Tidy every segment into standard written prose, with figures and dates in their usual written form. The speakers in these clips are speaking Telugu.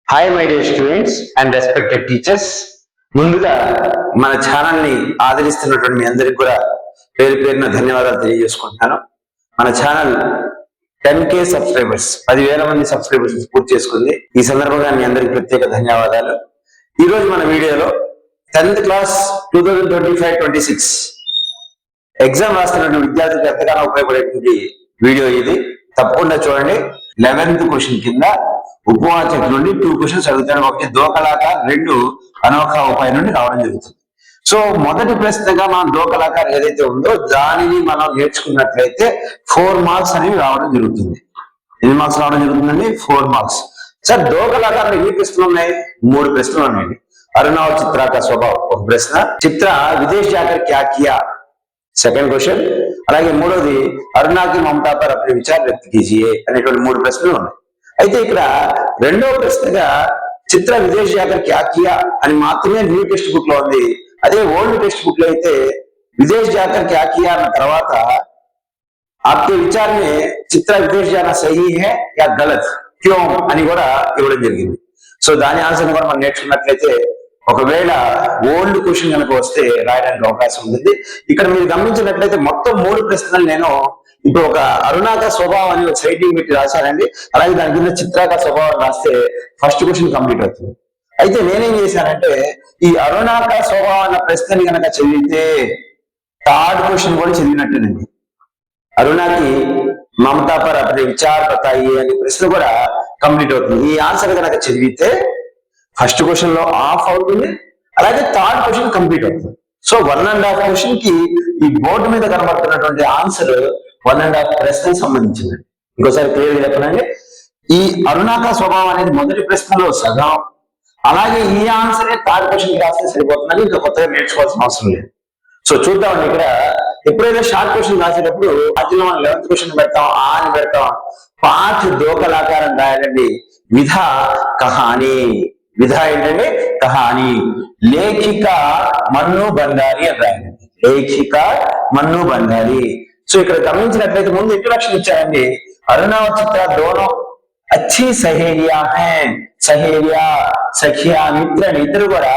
Hi my dear students and respected teachers. ముందుగా మన ఛానల్ని ఆదరిస్తున్నటువంటి మీ అందరికీ కూడా పేరు పేరున ధన్యవాదాలు తెలియజేసుకుంటున్నాను. మన ఛానల్ 10K సబ్స్క్రైబర్స్ 10,000 మంది సబ్స్క్రైబర్స్ పూర్తి చేసుకుంది. ఈ సందర్భంగా మీ అందరికీ ప్రత్యేక ధన్యవాదాలు. ఈ రోజు మన వీడియోలో 10th క్లాస్ 2025-26 ఎగ్జామ్ రాస్తున్నటువంటి విద్యార్థులకు ఎంతగానో ఉపయోగపడేటువంటి వీడియో ఇది. తప్పకుండా చూడండి. 11th క్వశ్చన్ కింద ఉపవాచక నుండి 2 క్వశ్చన్స్ అడుగుతాడు. ఒకటి దోకలాకార్, 2 అనోఖా ఉపాయం నుండి రావడం జరుగుతుంది. సో మొదటి ప్రశ్నగా మనం దోకలాకార్ ఏదైతే ఉందో దానిని మనం నేర్చుకున్నట్లయితే 4 మార్క్స్ అనేవి రావడం జరుగుతుంది. ఎన్ని మార్క్స్ రావడం జరుగుతుందండి? 4 మార్క్స్. సార్ దోకలాకార్ ఎన్ని ప్రశ్నలు ఉన్నాయి? 3 ప్రశ్నలు ఉన్నాయండి. అరుణ और चित्रा का स्वभाव ఒక ప్రశ్న, చిత్ర విదేశ్ జాకర్ క్యా కియా సెకండ్ క్వశ్చన్, అలాగే మూడోది అరుణాకి మమతా పర్ అప్నే విచార్ వ్యక్త కీజియే అనేటువంటి 3 ప్రశ్నలు ఉన్నాయి. అయితే ఇక్కడ రెండో ప్రశ్నగా చిత్ర విదేశ్ జాకర్ క్యా కియా అని మాత్రమే న్యూ టెక్స్ట్ బుక్ లో ఉంది. అదే ఓల్డ్ టెక్స్ట్ బుక్ లో అయితే విదేశ్ జాకర్ క్యా కియా అన్న తర్వాత आपके विचार में చిత్ర విదేశ్ జానా సహీ హై యా గలత్ క్యో అని కూడా ఇవ్వడం జరిగింది. సో దాని ఆన్సర్ కూడా మనం నేర్చుకున్నట్లయితే ఒకవేళ ఓల్డ్ క్వశ్చన్ కనుక వస్తే రాయడానికి అవకాశం ఉంటుంది. ఇక్కడ మీరు గమనించినట్లయితే మొత్తం 3 ప్రశ్నలు నేను ఇప్పుడు ఒక అరుణాక స్వభావం అని ఒక సైటింగ్ పెట్టి రాశానండి. అలాగే దాని కింద చిత్రాక స్వభావం రాస్తే ఫస్ట్ క్వశ్చన్ కంప్లీట్ అవుతుంది. అయితే నేనేం చేశానంటే ఈ అరుణాక స్వభావం అన్న ప్రశ్నని కనుక చదివితే థర్డ్ క్వశ్చన్ కూడా చదివినట్టేనండి. అరుణాకి మమతా పర్ అప్నే విచార్ బతాయి అనే ప్రశ్న కూడా కంప్లీట్ అవుతుంది. ఈ ఆన్సర్ కనుక చదివితే ఫస్ట్ క్వశ్చన్ లో ఆఫ్ అవుతుంది, అలాగే థర్డ్ క్వశ్చన్ కంప్లీట్ అవుతుంది. సో 1.5 క్వశ్చన్ కి ఈ బోర్డు మీద కనబడుతున్నటువంటి ఆన్సర్ 1.5 ప్రశ్నకు సంబంధించింది. ఇంకోసారి క్లియర్ చెప్పనండి. ఈ అరుణాక స్వభావం అనేది మొదటి ప్రశ్నలో సగం, అలాగే ఈ ఆన్సరే థర్డ్ క్వశ్చన్ కి రాస్తే సరిపోతుందని ఇంకా కొత్తగా నేర్చుకోవాల్సిన అవసరం లేదు. సో చూద్దామండి. ఇక్కడ ఎప్పుడైతే షార్ట్ క్వశ్చన్ రాసేటప్పుడు మధ్యలో మనం 11th క్వశ్చన్ పెడతాం, ఆ అని పెడతాం. పాఠ దోకలాకారం రాయాలండి. విధ కహాని, విధ ఏంటంటే కహాని. లేఖిక మన్ను బండారి అని రాయండి. లేఖిక మన్ను బండారి. సో ఇక్కడ గమనించినట్లయితే ముందు ఇంట్రడక్షన్ ఇచ్చారండి. అరుణ చిత్ర దోనో అచ్చి సహేలియా హై. సహేలియా, సఖియా, మిత్ర ఇద్దరు కూడా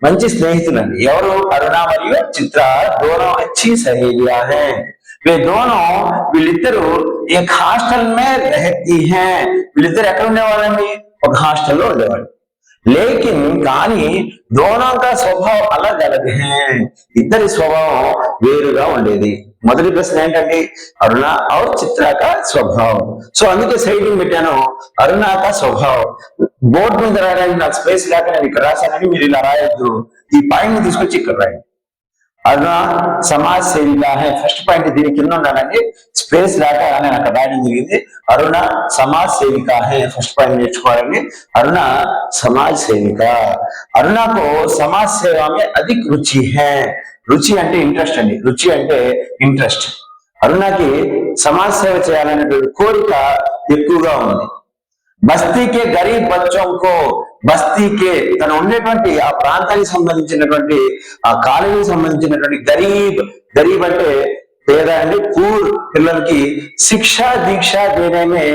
మంచి స్నేహితులండి. ఎవరు? అరుణ మరియు చిత్ర దోనో అచ్చి సహేలియా హై. వీళ్ళిద్దరు ఏక హాస్టల్ మే రహతీ హై. వీళ్ళిద్దరు ఎక్కడ ఉండేవాళ్ళండి? ఒక హాస్టల్లో ఉండేవాళ్ళు. లేకిన్ కానీ దోనో కా స్వభావం అలగ్ అలగ్ హై. ఇద్దరి స్వభావం వేరుగా ఉండేది. మొదటి ప్రశ్న ఏంటంటే అరుణ और చిత్ర కా స్వభావం. సో అందుకే సైడింగ్ పెట్టాను అరుణ కా స్వభావం. బోర్డు మీద రాయడానికి నాకు స్పేస్ లేక నేను ఇక్కడ రాశానని మీరు ఇలా రాయొద్దు. ఈ పాయింట్ ని తీసుకొచ్చి ఇక్కడ రాయండి. అరుణ సమాజ్ సేవిక హై. ఫస్ట్ పాయింట్ దీని కింద ఉండాలండి. స్పేస్ లేక నేను అక్కడ రాయడం జరిగింది. అరుణ సమాజ్ సేవిక హై. ఫస్ట్ పాయింట్ నేర్చుకోవాలండి. అరుణ సమాజ్ సేవిక. అరుణకు సమాజ్ సేవ మే అధిక్ రుచి హై. రుచి అంటే ఇంట్రెస్ట్ అండి. రుచి అంటే ఇంట్రెస్ట్. అరుణకి సమాజ్ సేవ చేయాలనేటువంటి కోరిక ఎక్కువగా ఉంది. బస్తీకే గరీబ్ బచ్చోంకో, బస్తీకే తను ఉండేటువంటి ఆ ప్రాంతానికి సంబంధించినటువంటి ఆ కాలనీకి సంబంధించినటువంటి గరీబ్, గరీబ్ అంటే పేద అండి, పూర్ పిల్లలకి శిక్ష దీక్ష దేనే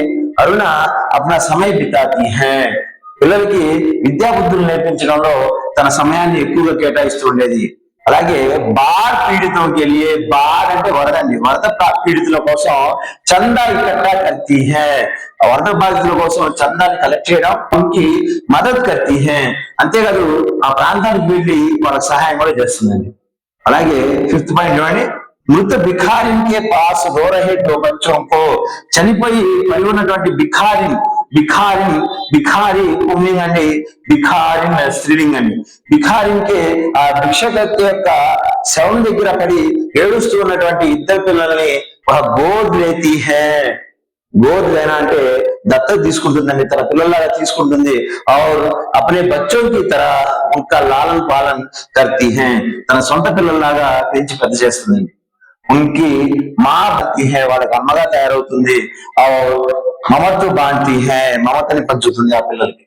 అరుణ అప్నా సమయ బితాతి హై. పిల్లలకి విద్యాబుద్ధులు నేర్పించడంలో తన సమయాన్ని ఎక్కువగా కేటాయిస్తూ ఉండేది. అలాగే బాఢ పీడితంకి వెళ్ళి, బాఢ అంటే వరద అండి, వరద పీడితుల కోసం చందా ఇకట్టా కర్తీ హై. వరద బాధితుల కోసం చందాన్ని కలెక్ట్ చేయడానికి మదత్ కర్తీ హై. అంతేకాదు ఆ ప్రాంతానికి వెళ్ళి వాళ్ళకి సహాయం కూడా చేస్తుందండి. అలాగే 5th పాయింట్ చూడండి. మృత భిఖారిన్కే పాస్ దో రహే దో బచ్చోంకో. చనిపోయి పడి ఉన్నటువంటి భిఖారిన్, భిఖారిన్ భిఖారి పుల్లింగ్ అండి, భిఖారిన్ స్త్రీలింగ్ అండి. భిఖారిన్ కి ఆ భిక్షకర్త యొక్క శవం దగ్గర పడి ఏడుస్తూ ఉన్నటువంటి ఇద్దరు పిల్లల్ని గోద్ లేతీ హై. గోద్ లేనా అంటే దత్తత తీసుకుంటుందండి, తన పిల్లల్లాగా తీసుకుంటుంది. और अपने बच्चों की तरह उनका लालन पालन करती है. తన సొంత పిల్లల్లాగా పెంచి పెద్ద చేస్తుందండి. उनकी माँ बनती है, వాళ్ళకి అమ్మగా తయారవుతుంది. और మమత్వ బాంతి హై. మమతని పంచుతుంది ఆ పిల్లలకి.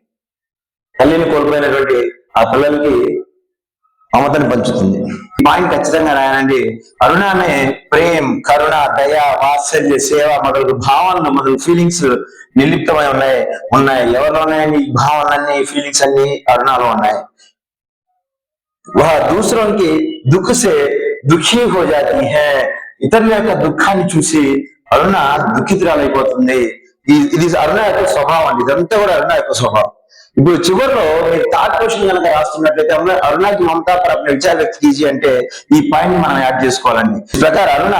తల్లిని కోల్పోయినటువంటి ఆ పిల్లలకి మమతని పంచుతుంది. పాయింట్ ఖచ్చితంగా రాయాలండి. అరుణ మే ప్రేమ్, కరుణ, దయ, వాత్సల్య, సేవ మొదలగు భావనలు మొదలు ఫీలింగ్స్ నిర్లిప్తమై ఉన్నాయి ఎవరిలో ఉన్నాయండి ఈ భావనలన్నీ, ఫీలింగ్స్ అన్ని అరుణాలో ఉన్నాయి. वह दूसरों के दुख से दुखी हो जाती है. ఇతరుల యొక్క దుఃఖాన్ని చూసి అరుణ దుఃఖితురాలైపోతుంది. ఇది అరుణ యొక్క స్వభావం అండి. ఇదంతా కూడా అరుణ యొక్క స్వభావం. ఇప్పుడు చివరిలో మీరు థర్డ్ క్వశ్చన్ కనుక రాస్తున్నట్లయితే అరుణకి మమతా पर अपने विचार व्यक्त कीजिए అంటే ఈ పాయింట్ మనం యాడ్ చేసుకోవాలండి. ఈ ప్రకారం అరుణ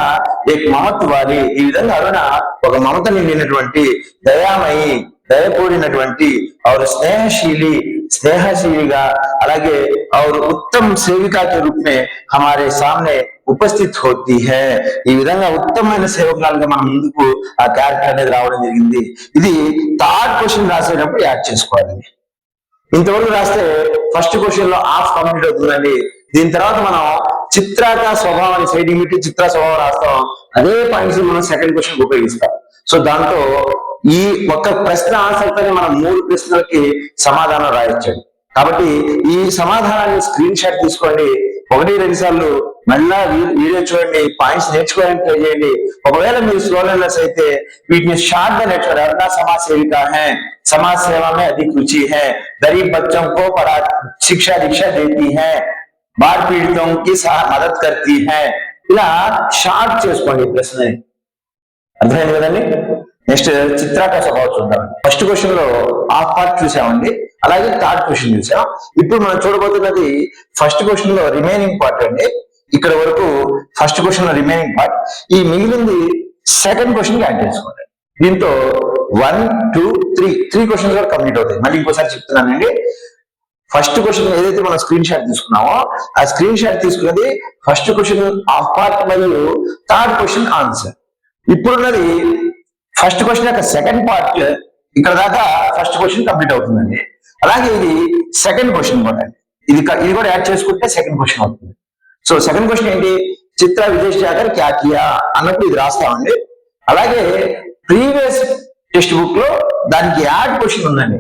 ఏక్ మమత్వాది. ఈ విధంగా అరుణ ఒక మమత నిండినటువంటి దయామయి, దయకూడినటువంటి और స్నేహశీలిగా అలాగే और उत्तम सेविका के रूप में हमारे सामने ఉపస్థిత్ होती है. ఈ విధంగా ఉత్తమమైన సేవకురాలుగా మనం ముందుకు ఆ క్యారెక్టర్ అనేది రావడం జరిగింది. ఇది థర్డ్ క్వశ్చన్ రాసేటప్పుడు యాడ్ చేసుకోవాలండి. ఇంతవరకు రాస్తే ఫస్ట్ క్వశ్చన్ లో హాఫ్ కంప్లీట్ అవుతుందండి. దీని తర్వాత మనం చిత్రాక స్వభావాన్ని సైడింగ్ పెట్టి చిత్ర స్వభావం రాస్తాం. అదే పాయింట్స్ మనం సెకండ్ క్వశ్చన్ ఉపయోగిస్తాం. సో దాంతో ఈ ఒక్క ప్రశ్న ఆన్సర్తోనే మనం 3 ప్రశ్నలకి సమాధానం రాయొచ్చు. కాబట్టి ఈ సమాధానాన్ని స్క్రీన్ షాట్ తీసుకోండి. 1-2 సార్లు మళ్ళా వీడియో చూడండి, పాయింట్స్ నేర్చుకోవడానికి ట్రై చేయండి. ఒకవేళ మీరు స్లో లెర్నర్స్ అయితే వీటిని షార్ట్ గా నేర్చుకోండి. అరుణ समाज सेविका है, समाज सेवा में अधिक रुचि है, गरीब बच्चों को शिक्षा दीक्षा देती है, बाढ़ पीड़ितों की मदद करती है. ఇలా షార్ట్ చేసుకోండి ప్రశ్నని. అర్థమైంది కదండి. నెక్స్ట్ చిత్రాక స్వభావం చూద్దాం. ఫస్ట్ క్వశ్చన్ లో హాఫ్ పార్ట్ చూసామండి, అలాగే థర్డ్ క్వశ్చన్ చూసాం. ఇప్పుడు మనం చూడబోతున్నది ఫస్ట్ క్వశ్చన్ లో రిమైనింగ్ పార్ట్ అండి. ఇక్కడ వరకు ఫస్ట్ క్వశ్చన్ లో రిమైనింగ్ పార్ట్. ఈ మిగిలింది సెకండ్ క్వశ్చన్ కి యాడ్ చేసుకోండి. దీంతో 1, 2, 3 క్వశ్చన్స్ కూడా కంప్లీట్ అవుతాయి. మళ్ళీ ఇంకోసారి చెప్తున్నానండి. ఫస్ట్ క్వశ్చన్ ఏదైతే మనం స్క్రీన్ షాట్ తీసుకున్నామో ఆ స్క్రీన్ షాట్ తీసుకున్నది ఫస్ట్ క్వశ్చన్ హాఫ్ పార్ట్ మరియు థర్డ్ క్వశ్చన్ ఆన్సర్. ఇప్పుడున్నది ఫస్ట్ క్వశ్చన్ యొక్క సెకండ్ పార్ట్. ఇక్కడ దాకా ఫస్ట్ క్వశ్చన్ కంప్లీట్ అవుతుందండి. అలాగే ఇది సెకండ్ క్వశ్చన్ కూడా ఇది కూడా యాడ్ చేసుకుంటే సెకండ్ క్వశ్చన్ అవుతుంది. సో సెకండ్ క్వశ్చన్ ఏంటి, చిత్ర విదేశ్ జాకర్ క్యా కియా అన్నప్పుడు ఇది రాస్తామండి. అలాగే ప్రీవియస్ టెక్స్ట్ బుక్ లో దానికి యాడ్ క్వశ్చన్ ఉందండి.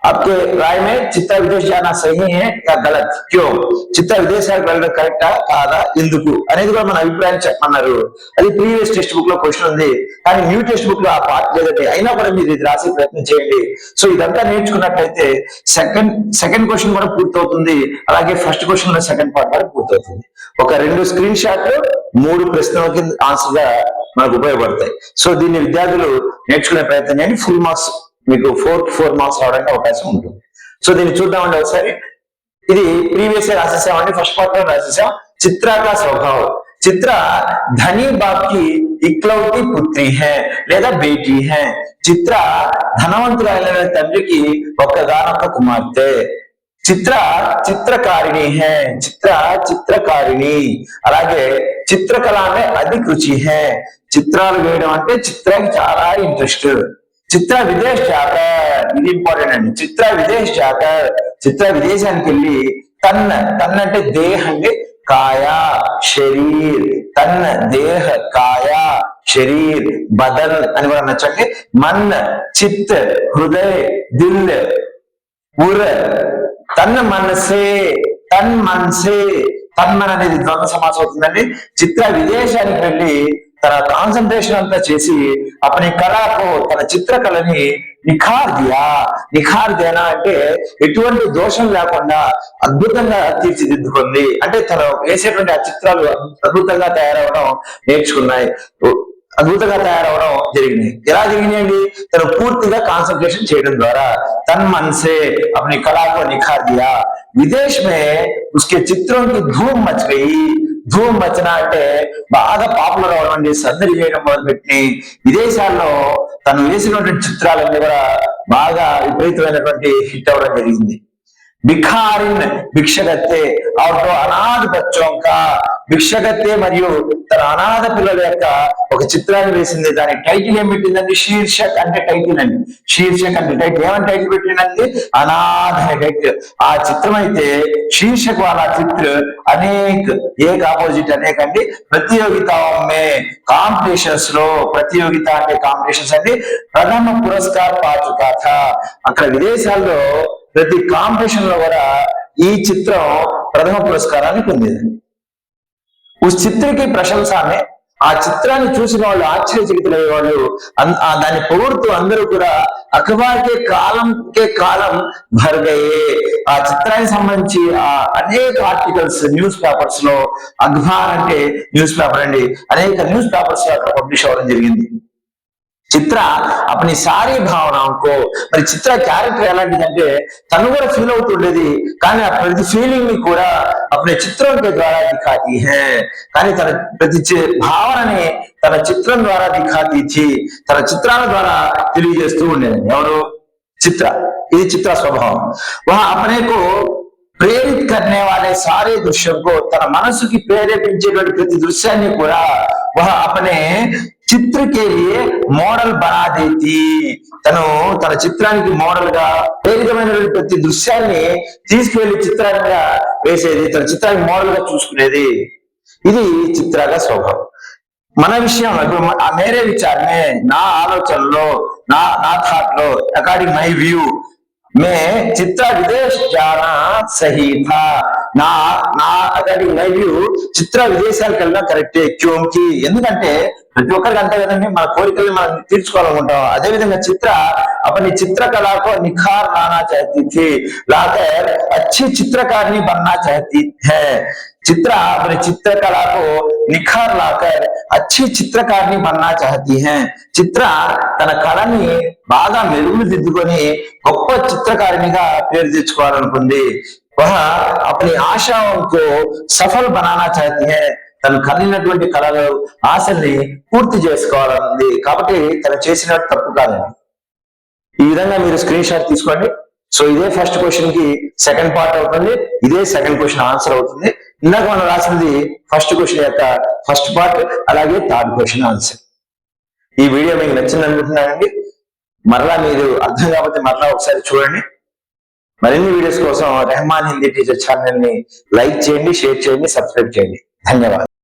आपके राय में చిత్ర విదేశ్ जाना सही है या गलत, क्यों చిత్ర విదేశాలకు వెళ్ళడం కరెక్టా కాదా, ఎందుకు అనేది కూడా మన అభిప్రాయం చెప్పమన్నారు. అది ప్రీవియస్ టెక్స్ట్ బుక్ లో క్వశ్చన్ ఉంది, కానీ న్యూ టెక్స్ట్ బుక్ లో ఆ పార్ట్ లేదండి. అయినా కూడా మీరు ఇది రాసే ప్రయత్నం చేయండి. సో ఇదంతా నేర్చుకున్నట్లయితే సెకండ్ క్వశ్చన్ కూడా పూర్తవుతుంది. అలాగే ఫస్ట్ క్వశ్చన్ లో సెకండ్ పార్ట్ కూడా పూర్తవుతుంది. ఒక 2 స్క్రీన్ షాట్లు 3 ప్రశ్నలకి ఆన్సర్ గా మనకు ఉపయోగపడతాయి. సో దీన్ని విద్యార్థులు నేర్చుకునే ప్రయత్నం చేయండి. ఫుల్ మార్క్స్ మీకు 4 మార్క్స్ రావడానికి అవకాశం ఉంటుంది. సో దీన్ని చూద్దామండి ఒకసారి. ఇది ప్రీవియస్ రాసేసామండి. ఫస్ట్ పార్ట్ లో రాసేసాం. చిత్ర కా స్వభావం. చిత్ర ధనీ బాప్ కి ఇక్లౌతి పుత్రి హై లేదా బేటీ హై. చిత్ర ధనవంతులైన తండ్రికి ఒక్కగానొక్క కుమార్తె. చిత్ర చిత్రకారిణి హై. చిత్ర చిత్రకారిణి. అలాగే చిత్రకళమే అధిక రుచి హై. చిత్రాలు వేయడం అంటే చిత్రానికి చాలా ఇంట్రెస్ట్. చిత్ర విదేశ్ జాకర్, ఇది ఇంపార్టెంట్ అండి. చిత్ర విదేశ్ జాకర్, చిత్ర విదేశానికి వెళ్ళి తన్ అంటే దేహ అంటే కాయ శరీర్, తన్ దేహ కాయ శరీర్ బదన్ అని కూడా నచ్చండి. మన్ చిత్ హృదయ దిల్ ఉర్ తన్ మనసే తన్మన్ అనేది ద్వంద్వ సమాసం అవుతుందండి. చిత్ర విదేశానికి వెళ్ళి తన కాన్సన్ట్రేషన్ అంతా చేసి అపని కళకు తన చిత్రకళని నిఖార్ దేనా అంటే ఎటువంటి దోషం లేకుండా అద్భుతంగా తీర్చిదిద్దుకుంది. అంటే తను వేసేటువంటి ఆ చిత్రాలు అద్భుతంగా తయారవడం జరిగింది. ఎలా జరిగినాయండి, తను పూర్తిగా కాన్సన్ట్రేషన్ చేయడం ద్వారా తన్ మనసే अपनी कला को निखार दिया. विदेश में उसके चित्रों की धूम मच गई. ధూమ్ మచన అంటే బాగా పాపులర్ అవడం అండి, సందడి చేయడం మొదలుపెట్టి విదేశాల్లో తను వేసినటువంటి చిత్రాలన్నీ కూడా బాగా విపరీతమైనటువంటి హిట్ అవడం జరిగింది. భిఖారిన్ భిక్షగత్తె और तो अनाथ बच्चों का భిక్షగత్తె మరియు తన అనాథ పిల్లల యొక్క ఒక చిత్రాన్ని వేసింది. దాని టైటిల్ ఏం పెట్టిందండి, శీర్షక్ అంటే టైటిల్ అండి. శీర్షక్ అంటే టైటిల్, ఏమని టైటిల్ పెట్టిందండి, అనాథ అనే టైటిల్. ఆ చిత్రం అయితే శీర్షక్ వాళ్ళ చిత్ర అనేక్ ఏక్ ఆపోజిట్ అనేక అండి. ప్రతియోగితామే కాంపిటీషన్స్ లో, ప్రతియోగిత అంటే కాంపిటీషన్స్ అండి. ప్రథమ పురస్కార్ పాచుకా థా. అక్కడ విదేశాల్లో ప్రతి కాంపిటీషన్ లో కూడా ఈ చిత్రం ప్రథమ పురస్కారాన్ని పొందేది. उस चित्र की प्रशंसा में ఆ చిత్రాన్ని చూసిన వాళ్ళు ఆశ్చర్యచకితులయ్యే వాళ్ళు, దాన్ని పొగుడుతూ అందరూ కూడా అఖబార్కే కాలం భర్ గయే. ఆ చిత్రానికి సంబంధించి అనేక ఆర్టికల్స్ న్యూస్ పేపర్స్ లో, అఖబార్ అంటే న్యూస్ పేపర్ అండి, అనేక న్యూస్ పేపర్స్ లో అక్కడ పబ్లిష్ అవ్వడం జరిగింది. చిత్ర अपनी सारी भावनाओं को, మరి చిత్ర క్యారెక్టర్ ఎలాంటిదంటే తను కూడా ఫీల్ అవుతుండేది, కానీ ఆ ప్రతి ఫీలింగ్ ని కూడా अपने చిత్రం ద్వారా దిఖాతీ హై. కానీ తన ప్రతి భావనని తన చిత్రం ద్వారా దిఖాతీ థీ, తన చిత్రాల ద్వారా తెలియజేస్తూ ఉండేది. ఎవరు? చిత్ర. ఇది చిత్ర స్వభావం. వహ अपने को ప్రేరిత్ करने वाले सारे दृश्यों को, తన మనసుకి ప్రేరేపించేటువంటి ప్రతి దృశ్యాన్ని కూడా వహ अपने చిత్ర కే లియే మోడల్ బనా దేతి. తన చిత్రానికి మోడల్ గా ప్రేరితమైనటువంటి ప్రతి దృశ్యాన్ని తీసుకువెళ్లి చిత్రంగా వేసేది, తన చిత్రానికి మోడల్ గా చూసుకునేది. ఇది చిత్రగా స్వభావం. మన విషయంలో ఇప్పుడు మేరే విచారమే, నా ఆలోచనలో, నా థాట్ లో, అకార్డింగ్ మై వ్యూ మే చిత్ర విదేశ్ జానా సహీ థా. నా అకార్డింగ్ మై వ్యూ చిత్ర విదేశాలకు వెళ్ళడం కరెక్టే. క్యోంకి, ఎందుకంటే ప్రతి ఒక్కరికి అంతే కదండి, మన కోరికల్ని మనం తీర్చుకోవాలనుకుంటాం. అదే విధంగా చిత్ర अपनी चित्रकला को निखार लाना चाहती थी, लाकर अच्छी चित्रकारनी बनना चाहती है. चित्रा अपनी चित्रकला को निखार लाकर अच्छी चित्रकारनी बनना चाहती है. చిత్ర తన కళని బాగా మెరుగుదిద్దుకొని గొప్ప చిత్రకారిణిగా పేరు తెచ్చుకోవాలనుకుంది. వహ अपनी आशाओं को सफल बनाना चाहती है. తను కలిగినటువంటి కళలు, ఆశల్ని పూర్తి చేసుకోవాలనుంది. కాబట్టి తను చేసిన తప్పు కాదండి. ఈ విధంగా మీరు స్క్రీన్ షాట్ తీసుకోండి. సో ఇదే ఫస్ట్ క్వశ్చన్ కి సెకండ్ పార్ట్ అవుతుంది, ఇదే సెకండ్ క్వశ్చన్ ఆన్సర్ అవుతుంది. ఇందాక మనం రాసింది ఫస్ట్ క్వశ్చన్ యొక్క ఫస్ట్ పార్ట్, అలాగే థర్డ్ క్వశ్చన్ ఆన్సర్. ఈ వీడియో మీకు నచ్చింది అనుకుంటున్నానండి. మరలా మీరు అర్థం కాకపోతే మరలా ఒకసారి చూడండి. మరిన్ని వీడియోస్ కోసం రెహమాన్ హిందీ టీచర్ ఛానల్ ని లైక్ చేయండి, షేర్ చేయండి, సబ్స్క్రైబ్ చేయండి. ధన్యవాదాలు.